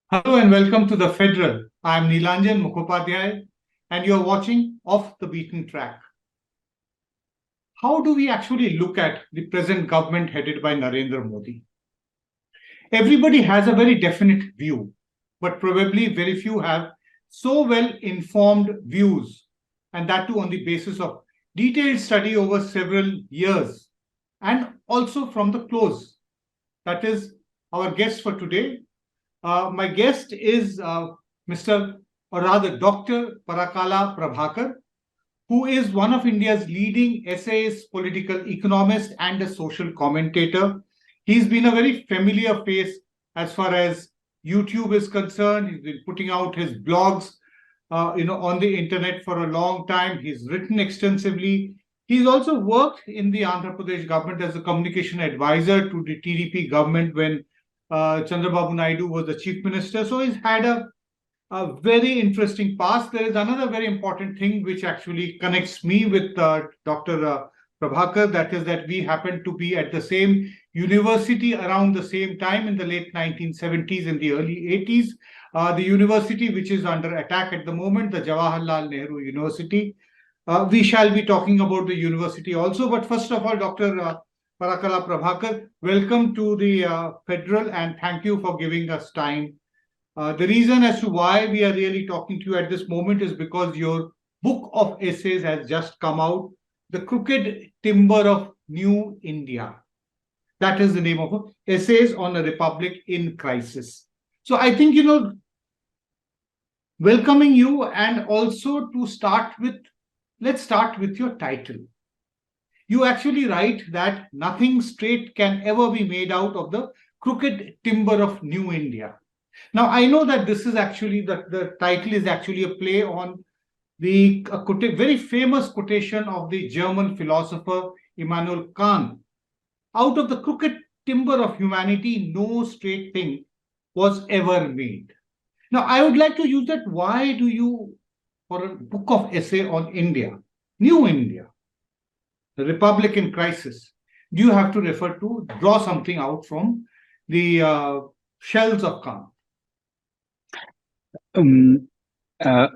Hello and welcome to the Federal. I am Nilanjan Mukhopadhyay and you are watching Off the Beaten Track. How do we actually look at the present government headed by Narendra Modi? Everybody has a very definite view, but probably very few have so well informed views, and that too on the basis of detailed study over several years and also from the close. That is our guest for today. My guest is Mr. or rather Dr. Parakala Prabhakar, who is one of India's leading essayists, political economist, and a social commentator. He's been a very familiar face as far as YouTube is concerned. He's been putting out his blogs, on the internet for a long time. He's written extensively. He's also worked in the Andhra Pradesh government as a communication advisor to the TDP government when Chandrababu Naidu was the chief minister. So he's had a very interesting past. There is another very important thing which actually connects me with Dr. Prabhakar, that is that we happen to be at the same university around the same time in the late 1970s and the early 80s. The university which is under attack at the moment, the Jawaharlal Nehru University. We shall be talking about the university also. But first of all, Dr. Parakala Prabhakar, welcome to the Federal and thank you for giving us time. The reason as to why we are really talking to you at this moment is because your book of essays has just come out, The Crooked Timber of New India. That is the name of it, Essays on a Republic in Crisis. So I think, welcoming you and also to start with, let's start with your title. You actually write that nothing straight can ever be made out of the crooked timber of New India. Now, I know that this is actually, the title is actually a play on the very famous quotation of the German philosopher Immanuel Kant. Out of the crooked timber of humanity, no straight thing was ever made. Now, I would like to use that. Why do you, for a book of essay on India, New India, the Republican crisis, do you have to draw something out from the shells of Kant?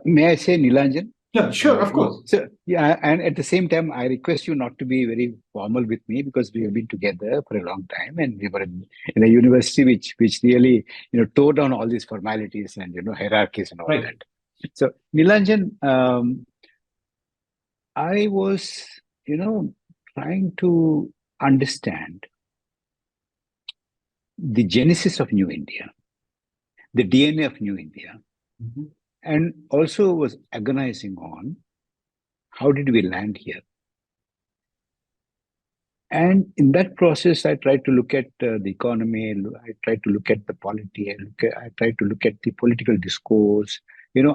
May I say, Nilanjan? Yeah, sure, of course. So, yeah, and at the same time, I request you not to be very formal with me because we have been together for a long time, and we were in a university which really tore down all these formalities and hierarchies and all Right. that. So, Nilanjan, I was trying to understand the genesis of New India, the DNA of New India. Mm-hmm. And also was agonizing on how did we land here. And in that process, I tried to look at the economy, I tried to look at the polity, I tried to look at the political discourse,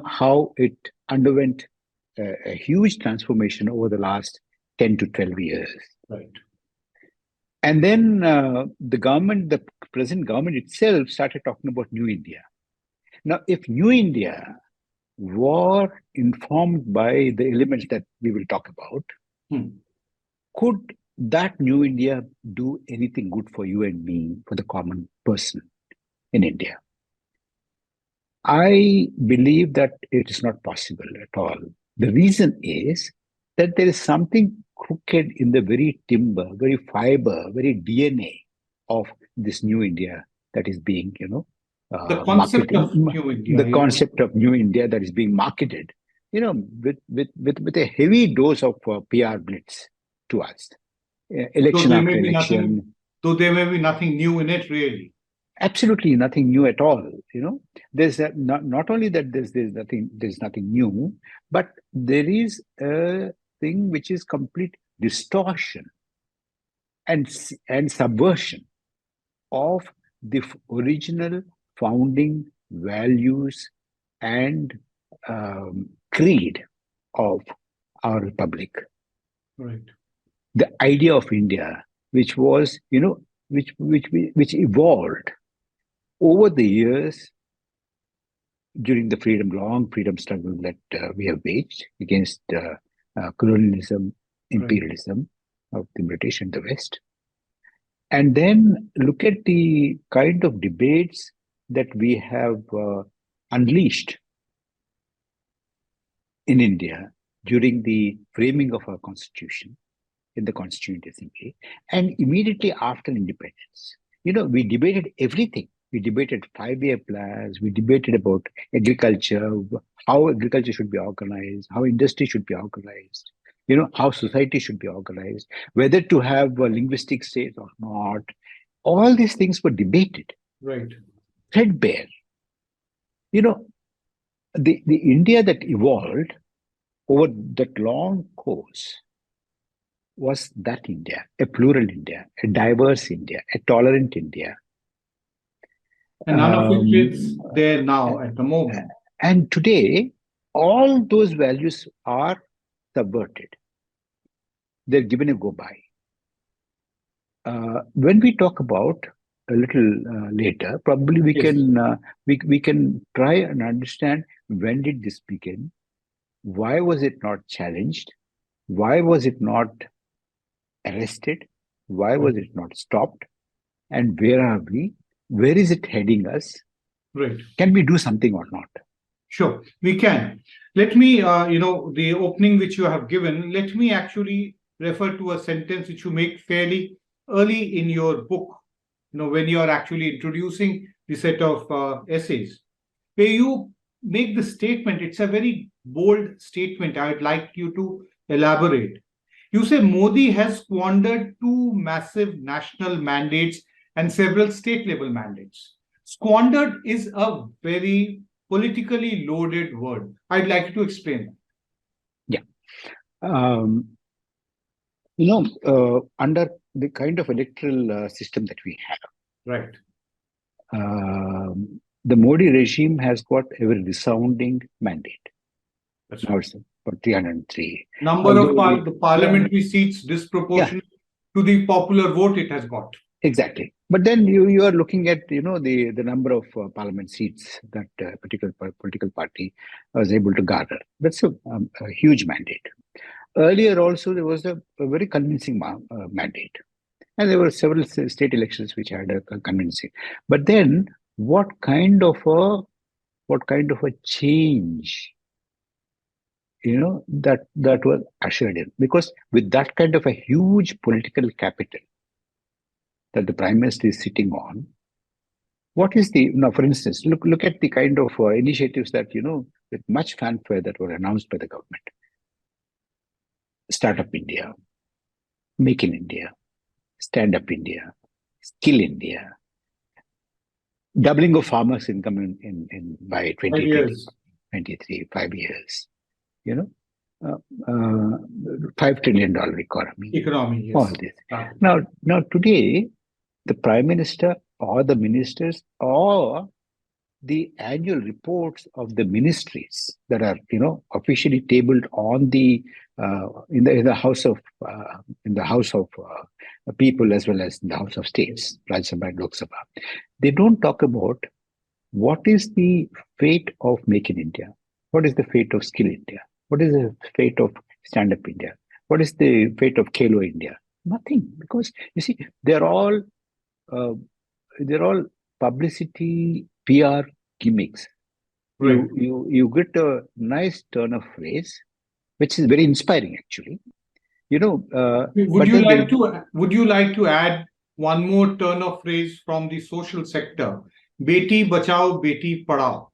how it underwent a huge transformation over the last 10 to 12 years. Right. And then the present government itself started talking about New India. Now, if New India were informed by the elements that we will talk about, could that New India do anything good for you and me, for the common person in India? I believe that it is not possible at all. The reason is that there is something crooked in the very timber, very fiber, very DNA of this New India that is being, the concept of New India. The concept of New India that is being marketed, with a heavy dose of PR blitz to us, election after election. Though there may be nothing new in it, really. Absolutely nothing new at all. There's not only that there's nothing new, but there is a thing which is complete distortion and subversion of the original founding values and creed of our republic. Right. The idea of India, which was, which evolved over the years during the long freedom struggle that we have waged against colonialism, imperialism of the British and the West. And then look at the kind of debates that we have unleashed in India during the framing of our constitution in the Constituent Assembly and immediately after independence. We debated everything. We debated 5-year plans. We debated about agriculture, how agriculture should be organized, how industry should be organized, how society should be organized, whether to have a linguistic state or not. All these things were debated, Right. threadbare. The India that evolved over that long course was that India, a plural India, a diverse India, a tolerant India. And none of it is there now at the moment. And today, all those values are subverted. They're given a go by. When we talk about a little later, probably we can try and understand when did this begin, why was it not challenged, why was it not arrested, why was it not stopped, and where are we? Where is it heading us? Right. Can we do something or not? Sure, we can. Let me, the opening which you have given, let me actually refer to a sentence which you make fairly early in your book, when you are actually introducing the set of essays, where you make the statement. It's a very bold statement. I would like you to elaborate. You say Modi has squandered 2 massive national mandates and several state level mandates. Squandered is a very politically loaded word. I'd like you to explain that. Under the kind of electoral system that we have, right? The Modi regime has got a very resounding mandate. That's now it's for 303. Number of the parliamentary seats disproportionate to the popular vote it has got. Exactly. But then you are looking at the number of parliament seats that a particular political party was able to garner. That's a huge mandate. Earlier also there was a very convincing mandate, and there were several state elections which had a convincing. But then what kind of a change that was ushered in? Because with that kind of a huge political capital that the Prime Minister is sitting on, what is for instance, look at the kind of initiatives that, with much fanfare that were announced by the government. Startup India, Make in India, Stand Up India, Skill India, doubling of farmers' income in by 2023, 5 years, $5 trillion economy. Yes. All this. Now today, the Prime Minister or the ministers or the annual reports of the ministries that are officially tabled on the in the House of People as well as in the House of States, Rajya Sabha and Lok Sabha, they don't talk about what is the fate of Make in India, what is the fate of Skill India, what is the fate of Stand Up India, what is the fate of Khelo India. Nothing, because you see they're all publicity, PR gimmicks. Right. You get a nice turn of phrase, which is very inspiring, actually. Would you like to add one more turn of phrase from the social sector? Beti Bachao, Beti Padhao.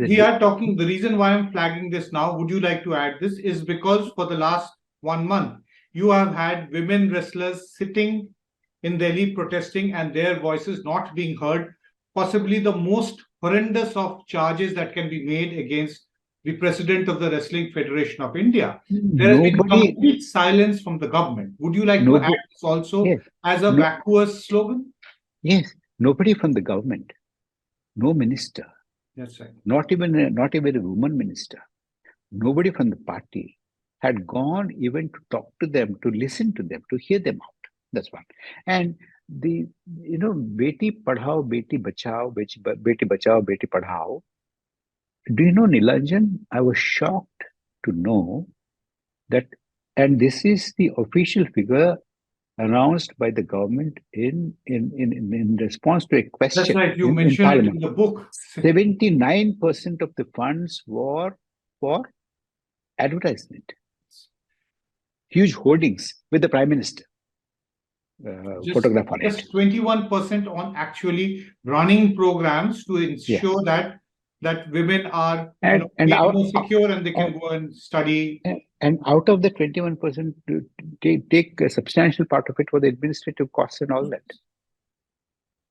We are talking. The reason why I'm flagging this now, would you like to add this, is because for the last 1 month, you have had women wrestlers sitting in Delhi protesting and their voices not being heard, possibly the most horrendous of charges that can be made against the president of the Wrestling Federation of India. There has been complete silence from the government. Would you like to add this also as a vacuous slogan? Yes, nobody from the government, no minister. That's right. Not even a woman minister. Nobody from the party had gone even to talk to them, to listen to them, to hear them out. That's one. And the Beti Padhao, Beti Bachao, Beti Bachao, Beti Padhao. Do you know, Nilanjan? I was shocked to know that, and this is the official figure announced by the government in response to a That's question right. You in mentioned it Parliament. in the book. 79% of the funds were for advertisement. Huge hoardings with the Prime Minister photograph on it. Just 21% on actually running programs to ensure that women are And made out, more secure and they can go and study. and out of the 21%, take a substantial part of it for the administrative costs and all that.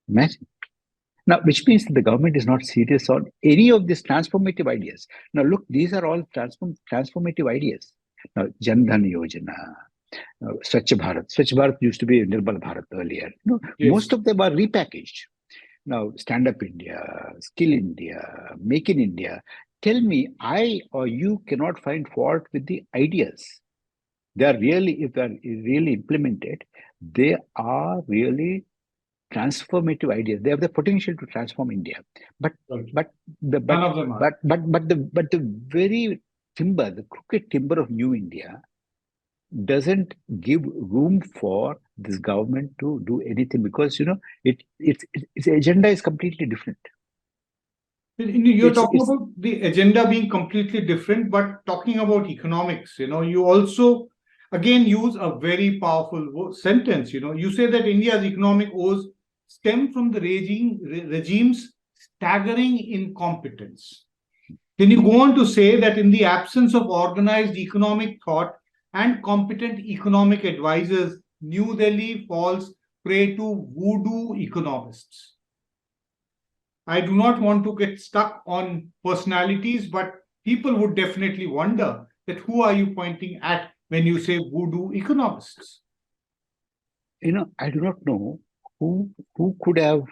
Imagine. Now, which means that the government is not serious on any of these transformative ideas. Now, look, these are all transformative ideas. Now, Jan Dhan Yojana, Swachh Bharat. Swachh Bharat used to be Nirbal Bharat earlier. Yes. Most of them are repackaged. Now, Stand Up India, Skill India, Make in India. Tell me, I or you cannot find fault with the ideas. They are really, if they are really implemented, they are really transformative ideas. They have the potential to transform India. But the very timber, the crooked timber of New India, doesn't give room for this government to do anything, because its agenda is completely different. You're talking about the agenda being completely different, but talking about economics, you also again use a very powerful sentence. You say that India's economic woes stem from the regime's staggering incompetence. Then you go on to say that in the absence of organized economic thought and competent economic advisors, New Delhi falls prey to voodoo economists. I do not want to get stuck on personalities, but people would definitely wonder that who are you pointing at when you say voodoo economists? I do not know who could have,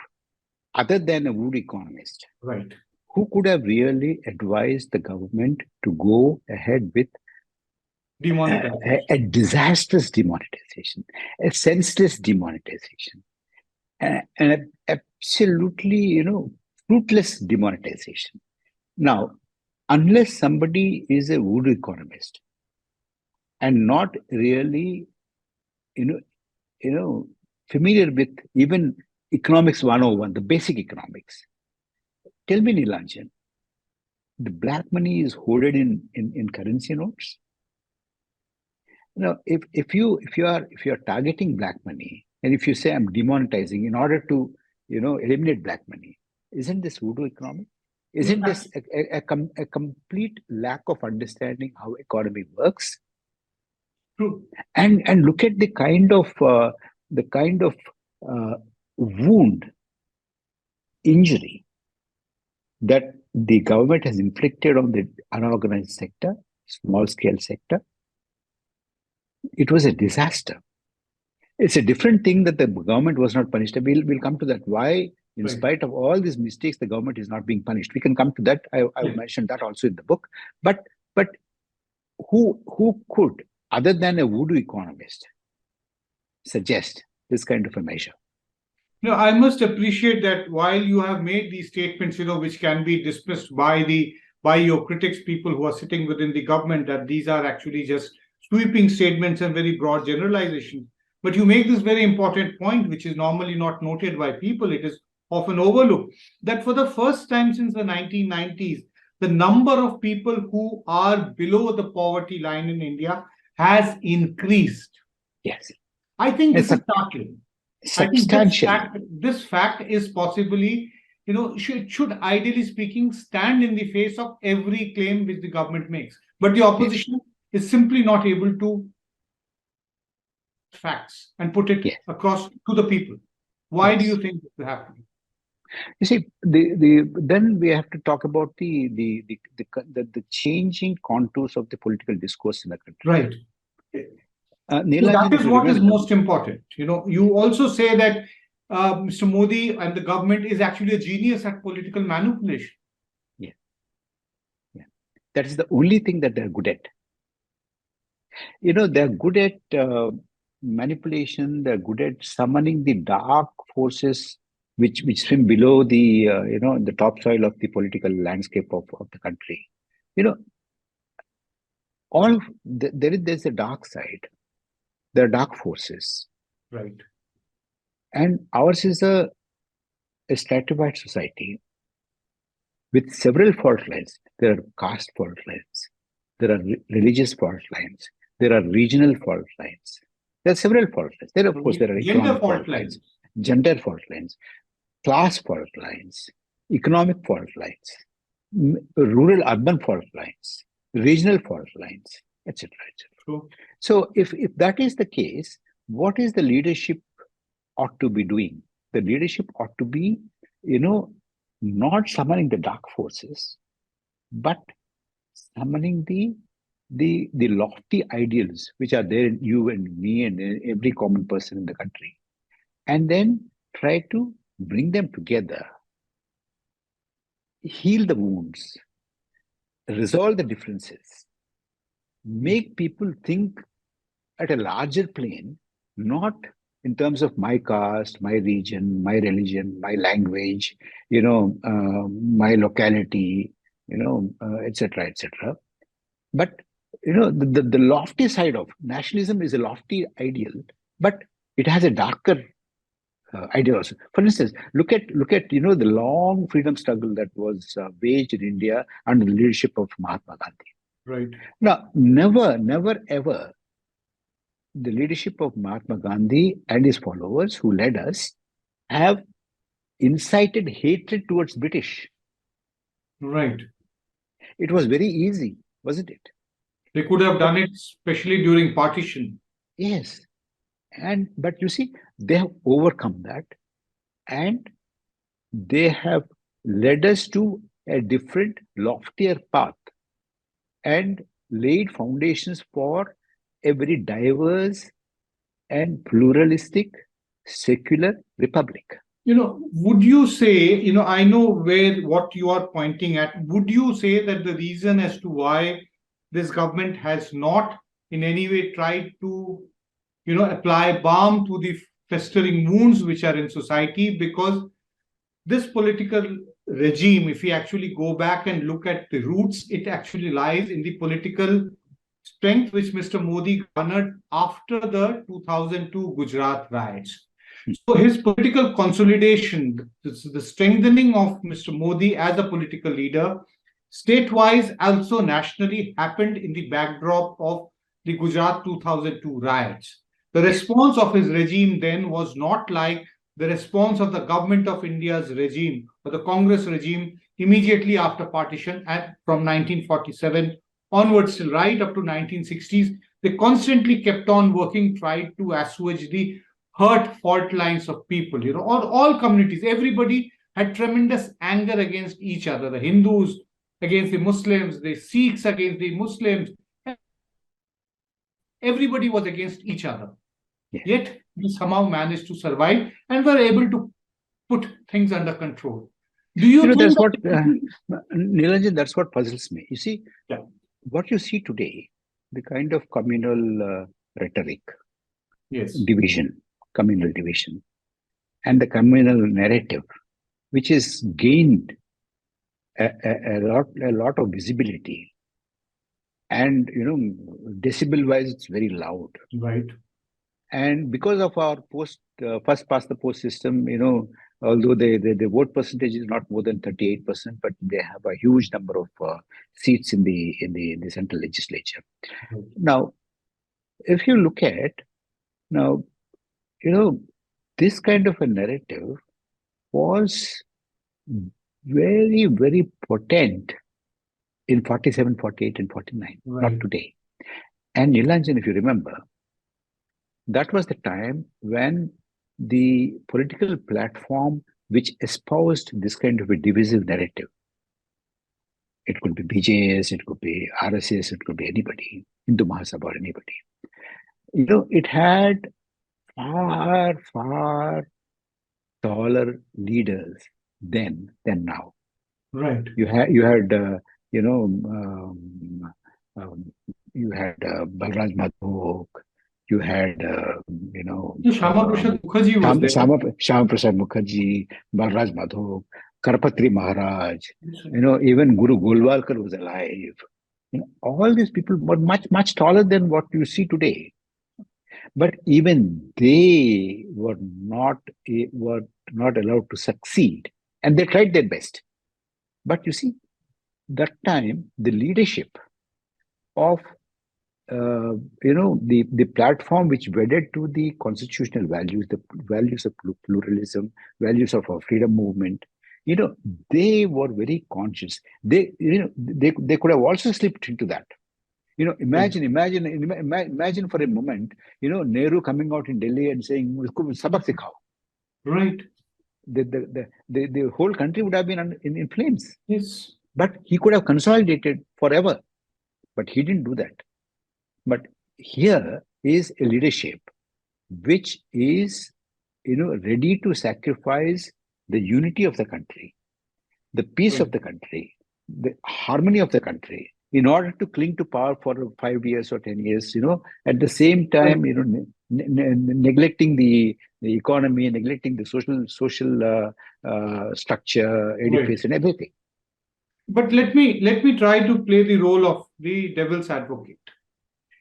other than a voodoo economist, right, who could have really advised the government to go ahead with a disastrous demonetization, a senseless demonetization, an absolutely, fruitless demonetization. Now, unless somebody is a voodoo economist and not really, familiar with even economics 101, the basic economics, tell me, Nilanjan, the black money is hoarded in currency notes. If you are targeting black money, and if you say I'm demonetizing in order to eliminate black money, isn't this voodoo economic? Isn't this a complete lack of understanding how economy works? True. And look at the kind of wound, injury that the government has inflicted on the unorganized sector, small scale sector. It was a disaster. It's a different thing that the government was not punished. We'll come to that. Why, in spite of all these mistakes, the government is not being punished. We can come to that. I mentioned that also in the book. But who could, other than a voodoo economist, suggest this kind of a measure? I must appreciate that while you have made these statements, which can be dismissed by your critics, people who are sitting within the government, that these are actually just sweeping statements and very broad generalizations. But you make this very important point, which is normally not noted by people. It is often overlooked, that for the first time since the 1990s, the number of people who are below the poverty line in India has increased. Yes. I think this is startling. Substantially. I think this fact is possibly, should ideally speaking stand in the face of every claim which the government makes. But the opposition is simply not able to facts and put it across to the people. Why do you think this is happening? You see, then we have to talk about the changing contours of the political discourse in the country. Right. So that is what is most important. You also say that Mr. Modi and the government is actually a genius at political manipulation. Yeah. That is the only thing that they're good at. They're good at manipulation. They're good at summoning the dark forces which swim below the the topsoil of the political landscape of the country. There's a dark side. There are dark forces. Right. And ours is a stratified society with several fault lines. There are caste fault lines, there are religious fault lines, there are regional fault lines, there are several fault lines. There, of course, there are Gender economic fault fault lines, lines. gender fault lines, class fault lines, economic fault lines, rural urban fault lines, regional fault lines, etc. etc. True. So, if that is the case, what is the leadership ought to be doing? The leadership ought to be, not summoning the dark forces, but summoning the lofty ideals which are there in you and me and every common person in the country, and then try to bring them together, heal the wounds, resolve the differences, make people think at a larger plane, not in terms of my caste, my region, my religion, my language, my locality, etc., etc. But the lofty side of nationalism is a lofty ideal, but it has a darker idea also. For instance, look at the long freedom struggle that was waged in India under the leadership of Mahatma Gandhi. Right. Now, never, ever the leadership of Mahatma Gandhi and his followers who led us have incited hatred towards British. Right. It was very easy, wasn't it? They could have done it, especially during partition. Yes. But you see, they have overcome that, and they have led us to a different, loftier path and laid foundations for a very diverse and pluralistic secular republic. Would you say, I know what you are pointing at. Would you say that the reason as to why this government has not in any way tried to, apply balm to the festering wounds which are in society, because this political regime, if we actually go back and look at the roots, it actually lies in the political strength which Mr. Modi garnered after the 2002 Gujarat riots. So his political consolidation, the strengthening of Mr. Modi as a political leader, state-wise, also nationally, happened in the backdrop of the Gujarat 2002 riots. The response of his regime then was not like the response of the government of India's regime or the Congress regime immediately after partition from 1947 onwards till right up to 1960s. They constantly kept on working, tried to assuage the hurt fault lines of people, all communities, everybody had tremendous anger against each other. The Hindus against the Muslims, the Sikhs against the Muslims. Everybody was against each other. Yes. Yet we somehow managed to survive and were able to put things under control. Do you think that's what, Nilanjan, that's what puzzles me. You see, what you see today, the kind of communal rhetoric, division, communal division, and the communal narrative, which has gained a lot of visibility, and decibel-wise, it's very loud. Right. And because of our first past the post system, although the vote percentage is not more than 38%, but they have a huge number of seats in the central legislature. Right. Now, if you look at this kind of a narrative was very, very potent in 47, 48, and 49, right. Not today. And Nilanjan, if you remember, that was the time when the political platform which espoused this kind of a divisive narrative, it could be BJS, it could be RSS, it could be anybody, Hindu Mahasabha or anybody, it had far, far taller leaders then than now. Right. You had Balraj Madhok. You had Shama Prasad Mukherjee was there. Shama Prasad Mukherjee, Balraj Madhok, Karpatri Maharaj. Even Guru Golwalkar was alive. All these people were much taller than what you see today. But even they were not allowed to succeed, and they tried their best. But you see, that time the leadership of the platform which wedded to the constitutional values, the values of pluralism, values of our freedom movement, they were very conscious. They could have also slipped into that. Imagine for a moment, Nehru coming out in Delhi and saying, "Usko sabak sikhao." Right. The whole country would have been in flames. Yes. But he could have consolidated forever. But he didn't do that. But here is a leadership which is, ready to sacrifice the unity of the country, the peace of the country, the harmony of the country, in order to cling to power for 5 years or 10 years, at the same time, neglecting the economy, neglecting the social structure, edifice, and everything. But let me try to play the role of the devil's advocate.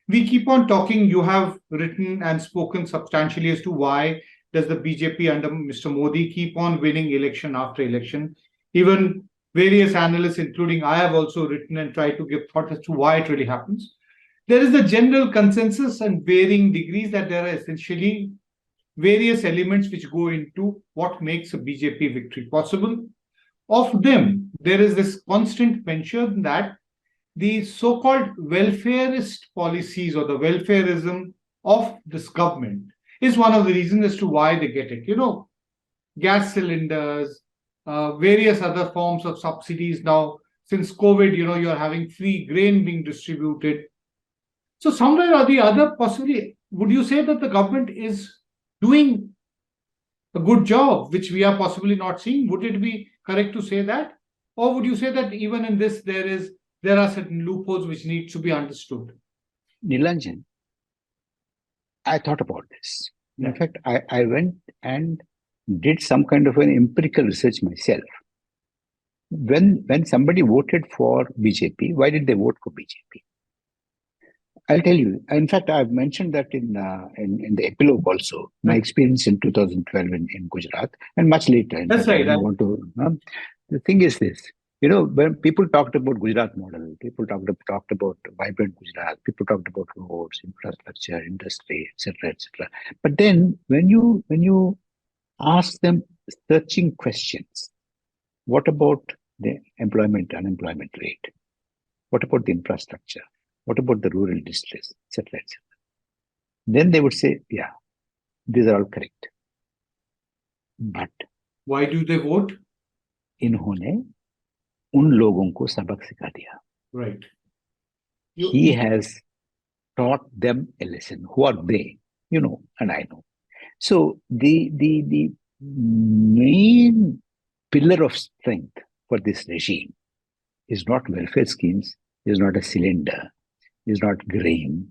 We keep on talking. You have written and spoken substantially as to why does the BJP under Mr. Modi keep on winning election after election. Even various analysts, including I, have also written and tried to give thought as to why it really happens. There is a general consensus and varying degrees that there are essentially various elements which go into what makes a BJP victory possible. Of them, there is this constant mention that the so-called welfareist policies or the welfareism of this government is one of the reasons as to why they get it. Gas cylinders, various other forms of subsidies now. Since COVID, you're having free grain being distributed. So somewhere or the other, possibly, would you say that the government is doing a good job, which we are possibly not seeing? Would it be correct to say that? Or would you say that even in this, there are certain loopholes which need to be understood? Nilanjan, I thought about this. In fact, I went and did some kind of an empirical research myself. When somebody voted for BJP, why did they vote for BJP? I'll tell you. In fact, I've mentioned that in the epilogue also. My experience in 2012 in Gujarat, and much later. That's right. The thing is this. When people talked about Gujarat model, people talked about vibrant Gujarat, people talked about roads, infrastructure, industry, etc., etc. But then when you ask them searching questions, what about the unemployment rate? What about the infrastructure? What about the rural distress, etc., etc.? Then they would say, yeah, these are all correct. But why do they vote? इन्होंने उन लोगों को सबक सिखा दिया. Right. He has taught them a lesson. Who are they? And I know. So the main pillar of strength for this regime is not welfare schemes, is not a cylinder, is not grain,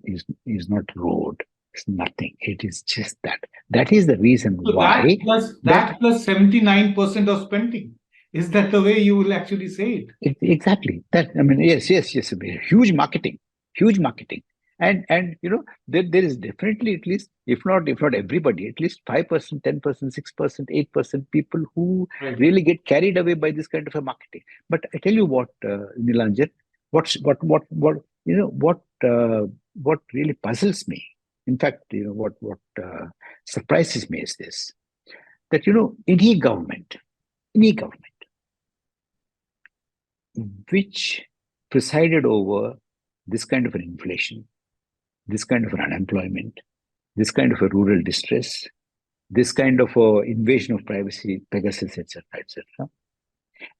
is not road. It's nothing. It is just that. That is the reason why. That plus 79% of spending. Is that the way you will actually say it? Exactly. Yes. Huge marketing. And there is definitely, at least, if not everybody, at least 5%, 10%, 6%, 8% people who really get carried away by this kind of a marketing. But I tell you what, Nilanjan, what really puzzles me, in fact, what surprises me is this, that any government which presided over this kind of an inflation, this kind of an unemployment, this kind of a rural distress, this kind of invasion of privacy, Pegasus, etc., etc.,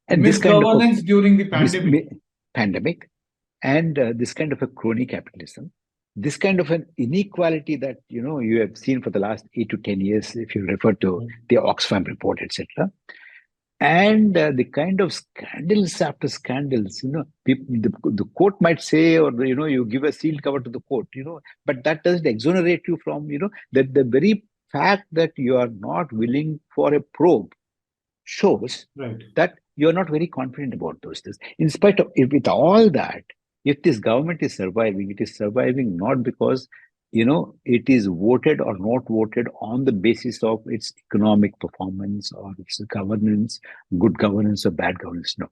and this kind of during the pandemic, and this kind of a crony capitalism, this kind of an inequality that you have seen for the last 8 to 10 years, if you refer to the Oxfam report, etc., and the kind of scandals after scandals, people, the court might say, or you give a sealed cover to the court, but that doesn't exonerate you from that the very fact that you are not willing for a probe shows that you're not very confident about those things. In spite of, with all that, if this government is surviving, it is surviving not because it is voted or not voted on the basis of its economic performance or its governance, good governance or bad governance. No,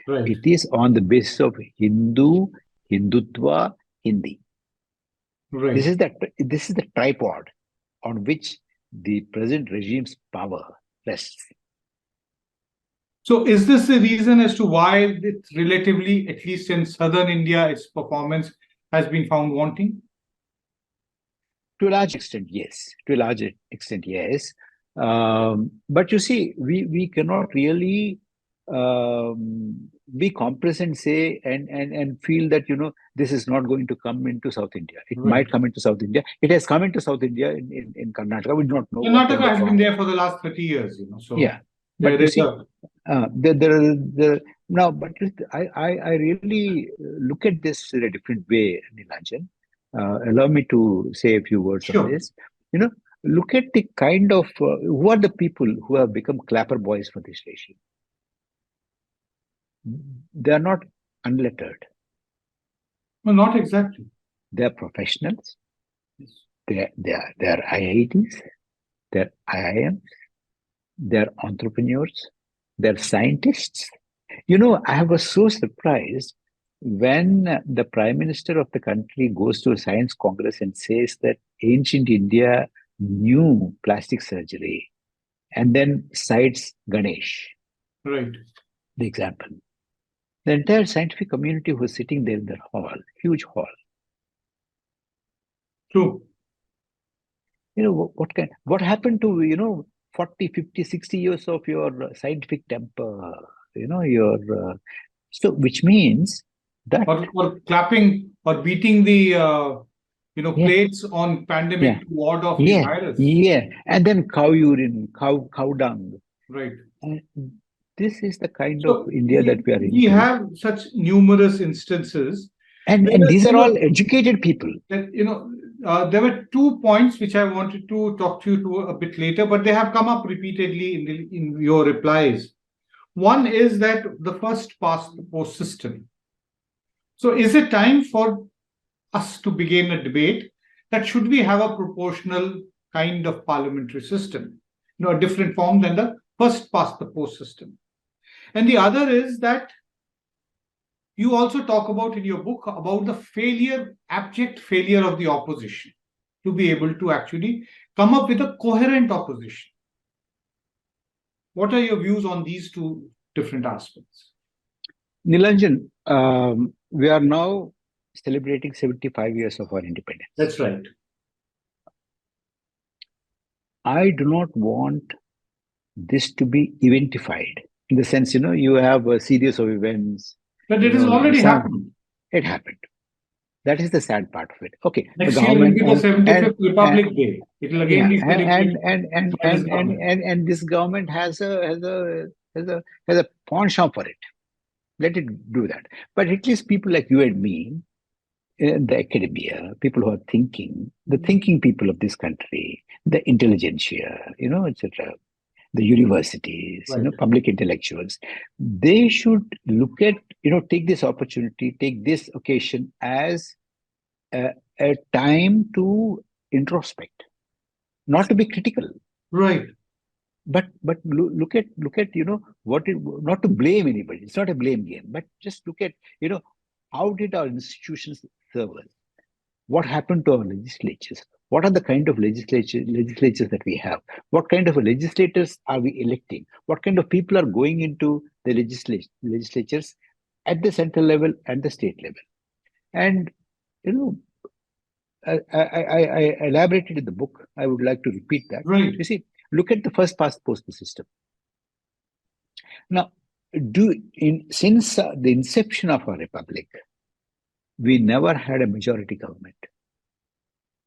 Right. it is on the basis of Hindutva, Hindi. Right. This is the tripod on which the present regime's power rests. So is this the reason as to why it's relatively, at least in southern India, its performance has been found wanting? To a large extent, yes. To a large extent, yes. But you see, we cannot really be complacent and say and feel that this is not going to come into South India. It Right. might come into South India. It has come into South India in Karnataka. We do not know. Karnataka has been there for the last 30 years, So yeah, but you see, now, but I really look at this in a different way, Nilanjan. Allow me to say a few words on this. Look at the kind of who are the people who have become clapper boys for this regime. They are not unlettered. No, not exactly. They are professionals. Yes. They are IITs. They are IIMs. They are entrepreneurs. They are scientists. I was so surprised when the Prime Minister of the country goes to a science congress and says that ancient India knew plastic surgery and then cites Ganesh. Right. The example. The entire scientific community was sitting there in that hall, huge hall. True. What happened to, 40, 50, 60 years of your scientific temper, so which means that or clapping or beating the plates on pandemic to ward off the virus. Yeah, and then cow urine, cow dung. Right. And this is the kind of India that we are in. We have such numerous instances. And these are all educated people. That, there were 2 points which I wanted to talk to you to a bit later, but they have come up repeatedly in your replies. One is that the first past the post system. So is it time for us to begin a debate that should we have a proportional kind of parliamentary system, a different form than the first past the post system? And the other is that you also talk about in your book about the abject failure of the opposition to be able to actually come up with a coherent opposition. What are your views on these two different aspects? Nilanjan, we are now celebrating 75 years of our independence. That's right. I do not want this to be eventified in the sense, you have a series of events. But it has already happened. It happened. That is the sad part of it. Okay. Next year will be the 75th Republic Day. It will again be celebrated. And this government has a penchant for it. Let it do that. But at least people like you and me, the academia, people who are thinking, the thinking people of this country, the intelligentsia, etc., the universities, right. Public intellectuals, they should look at, take this opportunity, take this occasion as a time to introspect, not to be critical. Right. But look at not to blame anybody. It's not a blame game, but just look at, how did our institutions serve us? What happened to our legislatures? What are the kind of legislatures that we have? What kind of legislators are we electing? What kind of people are going into the legislatures at the central level and the state level? And, I elaborated in the book. I would like to repeat that. Right. You see, look at the first past post system. Now, since the inception of our republic, we never had a majority government.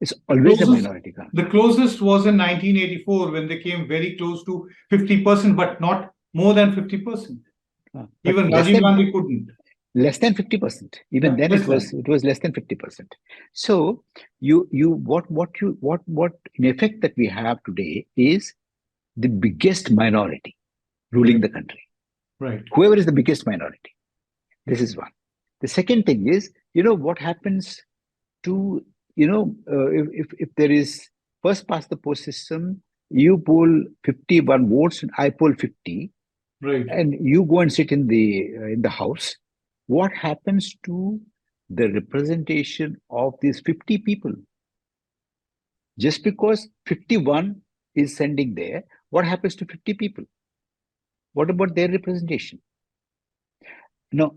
It's always a minority government. The closest was in 1984 when they came very close to 50%, but not more than 50%. Even Rajiv Gandhi couldn't. Less than 50%. Even then it was less than 50%. So what in effect that we have today is the biggest minority ruling the country. Right. Whoever is the biggest minority. This is one. The second thing is, what happens to if there is first past the post system, you poll 51 votes and I poll 50, Right. and you go and sit in the house. What happens to the representation of these 50 people? Just because 51 is sending there, what happens to 50 people? What about their representation? No,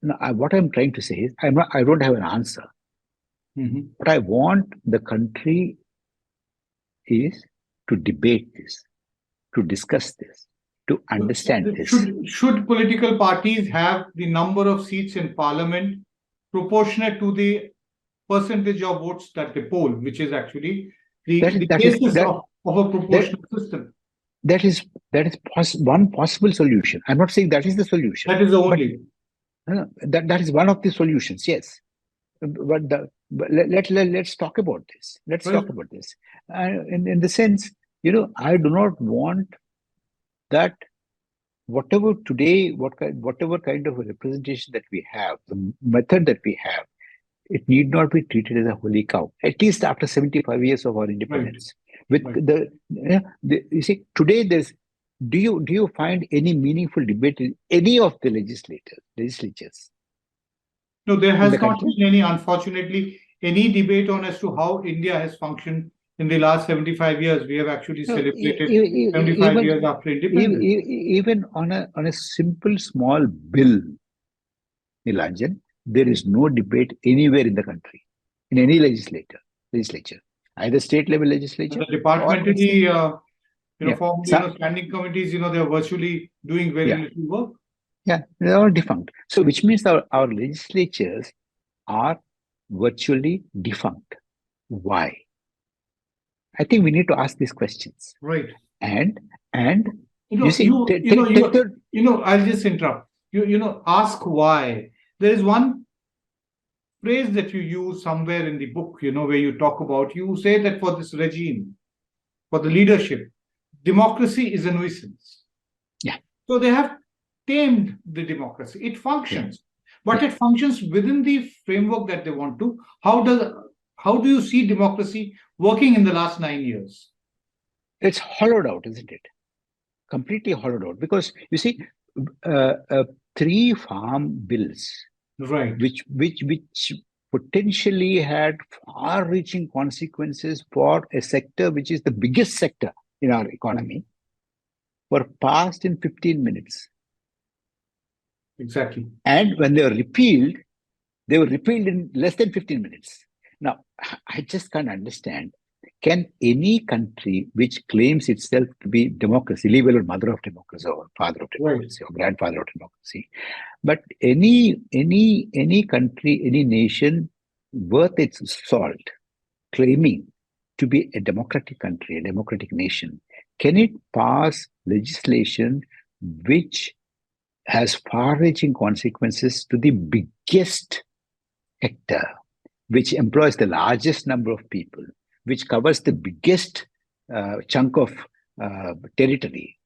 what I'm trying to say is I don't have an answer. Mhm. What I want the country is to debate this, to discuss this, to understand this. Should political parties have the number of seats in parliament proportionate to the percentage of votes that they poll, which is actually the basis of a proportional system? That is one possible solution. I'm not saying that is the solution. That is the only. That is one of the solutions, yes. But let's talk about this. Let's talk about this. In the sense, I do not want that whatever kind of a representation that we have, the method that we have, it need not be treated as a holy cow, at least after 75 years of our independence. With you see, today do you find any meaningful debate in any of the legislatures? No, there has not been any, unfortunately, any debate on as to how India has functioned in the last 75 years. We have actually celebrated 75 years after independence. Even on a simple small bill, Nilanjan, there is no debate anywhere in the country, in any legislature, either state level legislature. The departmentary, standing committees, they're virtually doing very little work. Yeah, they're all defunct. So, which means our legislatures are virtually defunct. Why? I think we need to ask these questions. Right. And I'll just interrupt. Ask why. There is one phrase that you use somewhere in the book, where you talk about, you say that for this regime, for the leadership, democracy is a nuisance. Yeah. So they have tamed the democracy. It functions, but it functions within the framework that they want to. How do you see democracy working in the last 9 years? It's hollowed out, isn't it? Completely hollowed out. Because you see, 3 farm bills, right, which potentially had far-reaching consequences for a sector which is the biggest sector in our economy, were passed in 15 minutes. Exactly. And when they were repealed in less than 15 minutes. Now, I just can't understand. Can any country which claims itself to be democracy, leave alone mother of democracy or father of democracy or grandfather of democracy, but any country, any nation worth its salt, claiming to be a democratic country, a democratic nation, can it pass legislation which has far-reaching consequences to the biggest sector, which employs the largest number of people, which covers the biggest chunk of territory,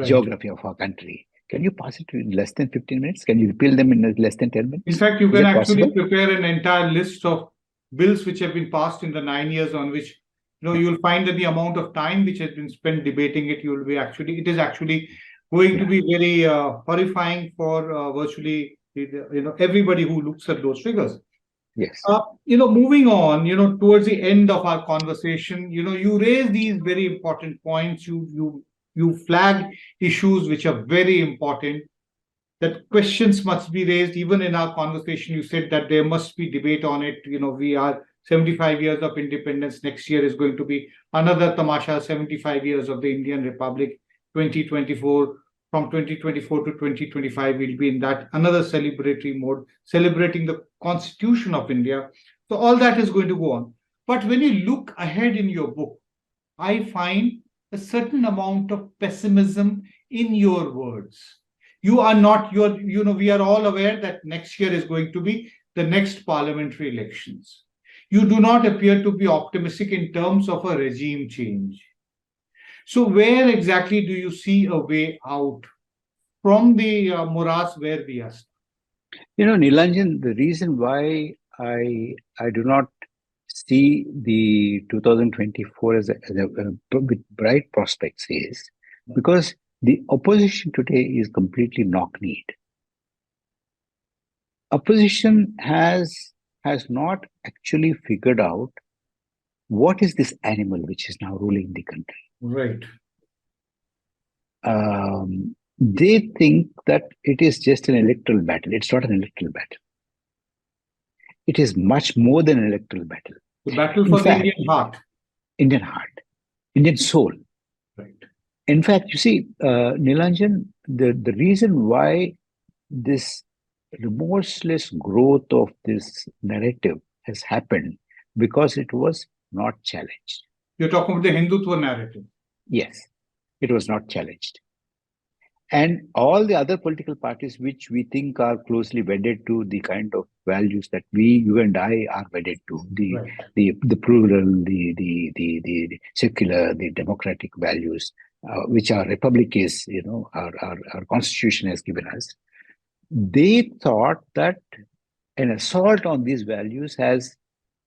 geography of our country? Can you pass it in less than 15 minutes? Can you repeal them in less than 10 minutes? In fact, you can actually prepare an entire list of bills which have been passed in the 9 years on which, you'll find that the amount of time which has been spent debating it, it is actually going to be very horrifying for virtually, everybody who looks at those figures. Yes. Moving on, towards the end of our conversation, you raise these very important points. You flag issues which are very important, that questions must be raised. Even in our conversation, you said that there must be debate on it. We are 75 years of independence. Next year is going to be another tamasha, 75 years of the Indian Republic, 2024. From 2024 to 2025, we'll be in that another celebratory mode, celebrating the Constitution of India. So all that is going to go on. But when you look ahead in your book, I find a certain amount of pessimism in your words. We are all aware that next year is going to be the next parliamentary elections. You do not appear to be optimistic in terms of a regime change. So where exactly do you see a way out from the morass where we are? Nilanjan, the reason why I do not see the 2024 with bright prospects is because the opposition today is completely knock-kneed. Opposition has not actually figured out what is this animal which is now ruling the country. Right. They think that it is just an electoral battle. It's not an electoral battle. It is much more than an electoral battle. The battle In for the fact, Indian heart. Indian heart, Indian soul. Right. In fact, you see, Nilanjan, the reason why this remorseless growth of this narrative has happened because it was not challenged. You're talking about the Hindutva narrative. Yes, it was not challenged. And all the other political parties which we think are closely wedded to the kind of values that you and I are wedded to, Right. the plural, the secular, the democratic values, which our republic is, our constitution has given us. They thought that an assault on these values has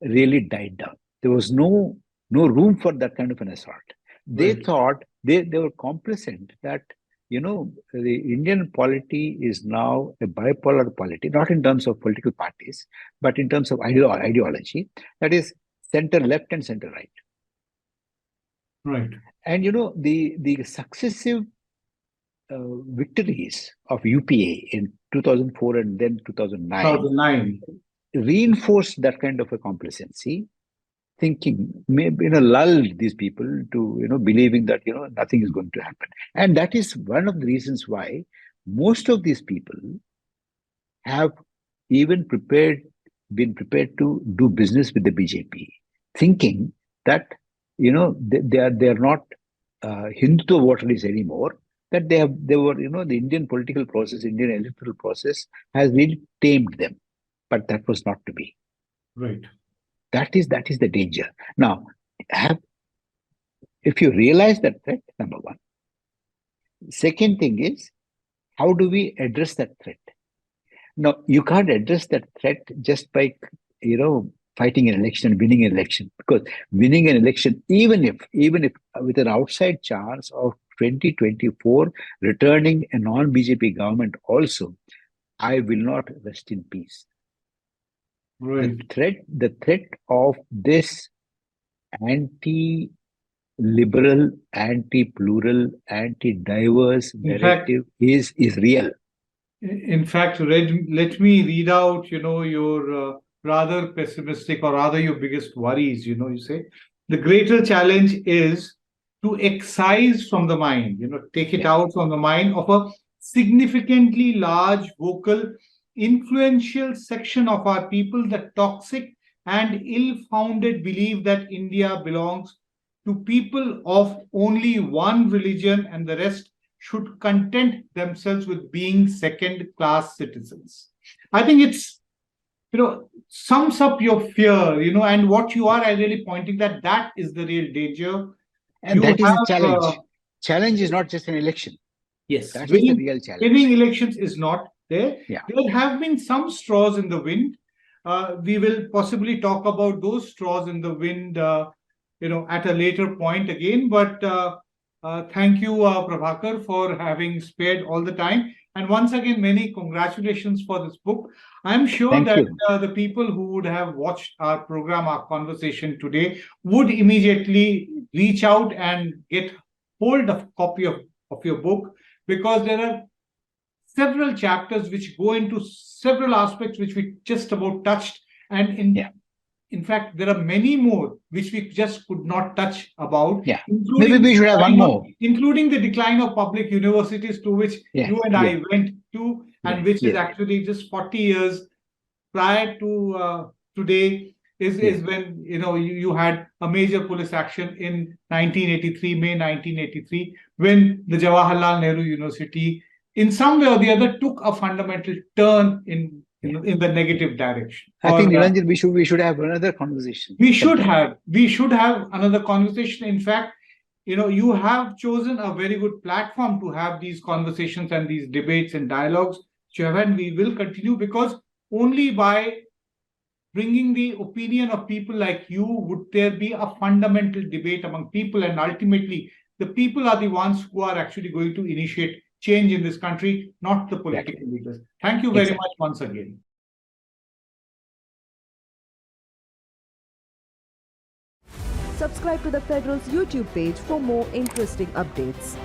really died down. There was no room for that kind of an assault. They Right. thought they were complacent that the Indian polity is now a bipolar polity, not in terms of political parties, but in terms of ideology, that is center left and center right. Right. And the successive victories of UPA in 2004 and then 2009 reinforced that kind of a complacency, thinking, maybe lulled these people to believing that nothing is going to happen. And that is one of the reasons why most of these people have even been prepared to do business with the BJP, thinking that they are not Hindu votaries anymore, that they were the Indian political process, Indian electoral process has really tamed them. But that was not to be. Right. That is the danger. Now, if you realize that threat, number one. Second thing is, how do we address that threat? Now, you can't address that threat just by, fighting an election, winning an election, because winning an election, even if with an outside chance of 2024 returning a non-BJP government also, I will not rest in peace. Right. The threat of this anti-liberal, anti-plural, anti-diverse narrative is real. In fact, let me read out, your rather pessimistic or rather your biggest worries. You say the greater challenge is to excise from the mind, take it out from the mind of a significantly large, vocal, influential section of our people, the toxic and ill-founded belief that India belongs to people of only one religion and the rest should content themselves with being second-class citizens. I think it's, sums up your fear, and what you are really pointing that is the real danger. And that is the challenge. Challenge is not just an election. Yes. That is the real challenge. Winning elections is not there. Yeah. There have been some straws in the wind. We will possibly talk about those straws in the wind, at a later point again. But thank you, Prabhakar, for having spared all the time. And once again, many congratulations for this book. I'm sure that the people who would have watched our program, our conversation today, would immediately reach out and get hold of a copy of your book, because there are several chapters which go into several aspects which we just about touched. And in fact, there are many more which we just could not touch about. Yeah. Maybe we should have one more. Including the decline of public universities, to which you and I went to, and which is actually just 40 years prior to today, is when you had a major police action in 1983, May 1983, when the Jawaharlal Nehru University, in some way or the other, took a fundamental turn in the negative direction. I think, Nilanjan, we should have another conversation. We should have another conversation. In fact, you have chosen a very good platform to have these conversations and these debates and dialogues, and we will continue, because only by bringing the opinion of people like you, would there be a fundamental debate among people? And ultimately, the people are the ones who are actually going to initiate change in this country, not the political leaders. Thank you very Exactly. much once again. Subscribe to the Federal's YouTube page for more interesting updates.